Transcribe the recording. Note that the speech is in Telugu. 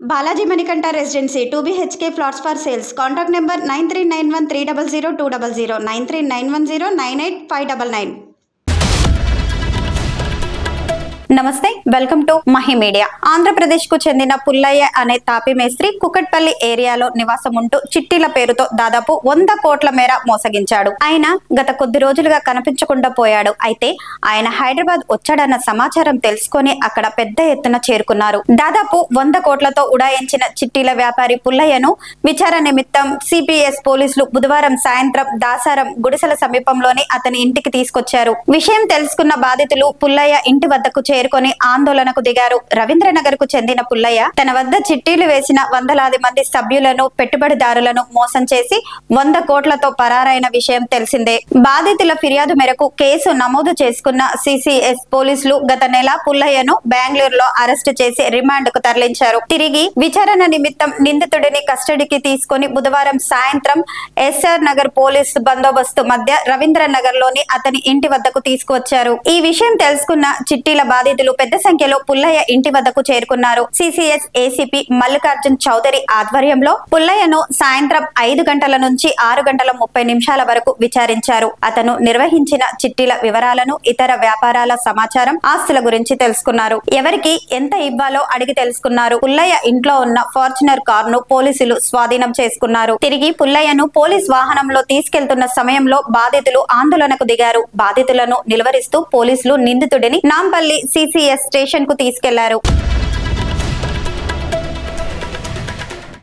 Balaji Manikanta Residency, 2 BHK plots for sales. Contact number 9391300200, 93910985999. నమస్తే, welcome to Mahi media. Andhra Pradesh కు చెందిన పుల్లయ్య అనే తాపి మేస్త్రి కుకట్పల్లి ఏరియాలో నివాసం ఉంటూ చిట్టీల పేరుతో దాదాపు 100 కోట్ల మేర మోసగించాడు. ఆయన గత కొద్ది రోజులుగా కనిపించకుండా పోయాడు. అయితే ఆయన హైదరాబాద్ వచ్చాడన్న సమాచారం తెలుసుకొని అక్కడ పెద్ద ఎత్తున చేరుకున్నారు. దాదాపు 100 కోట్లతో ఉడాయించిన చిట్టీల వ్యాపారి పుల్లయ్యను విచారణ నిమిత్తం సిపిఎస్ పోలీసులు బుధవారం సాయంత్రం దాసారం గుడిసెల సమీపంలోని అతని ఇంటికి తీసుకొచ్చారు. విషయం తెలుసుకున్న బాధితులు పుల్లయ్య ఇంటి వద్దకు చేరుకొని ఆందోళనకు దిగారు. రవీంద్రనగర్ కు చెందిన పుల్లయ్య తన వద్ద చిట్టీలు వేసిన వందలాది మంది సభ్యులను, పెట్టుబడిదారులను మోసం చేసి 100 కోట్లతో పరారైన విషయం తెలిసిందే. బాధితుల ఫిర్యాదు మేరకు కేసు నమోదు చేసుకున్న సిసిఎస్ పోలీసులు గత నెల పుల్లయ్యను బెంగళూరులో అరెస్టు చేసి రిమాండ్ కు తరలించారు. తిరిగి విచారణ నిమిత్తం నిందితుడిని కస్టడీకి తీసుకుని బుధవారం సాయంత్రం ఎస్ఆర్ నగర్ పోలీసు బందోబస్తు మధ్య రవీంద్రనగర్ లోని అతని ఇంటి వద్దకు తీసుకువచ్చారు. ఈ విషయం తెలుసుకున్న చిట్టీల బాధితులు పెద్ద సంఖ్యలో పుల్లయ్య ఇంటి వద్దకు చేరుకున్నారు. సిసిఎస్ ఏసీపీ మల్లికార్జున్ చౌదరి ఆధ్వర్యంలో పుల్లయ్యను సాయంత్రం 5 గంటల నుంచి 6 గంటల 30 నిమిషాల వరకు విచారించారు. అతను నిర్వహించిన చిట్టీల వివరాలను, ఇతర వ్యాపారాల సమాచారం, ఆస్తుల గురించి తెలుసుకున్నారు. ఎవరికి ఎంత ఇవ్వాలో అడిగి తెలుసుకున్నారు. పుల్లయ్య ఇంట్లో ఉన్న ఫార్చునర్ కారును పోలీసులు స్వాధీనం చేసుకున్నారు. తిరిగి పుల్లయ్యను పోలీస్ వాహనంలో తీసుకెళ్తున్న సమయంలో బాధితులు ఆందోళనకు దిగారు. బాధితులను నిలువరిస్తూ పోలీసులు నిందితుడిని నాంపల్లి సిసిఎస్ స్టేషన్ కు తీసుకెళ్లారు.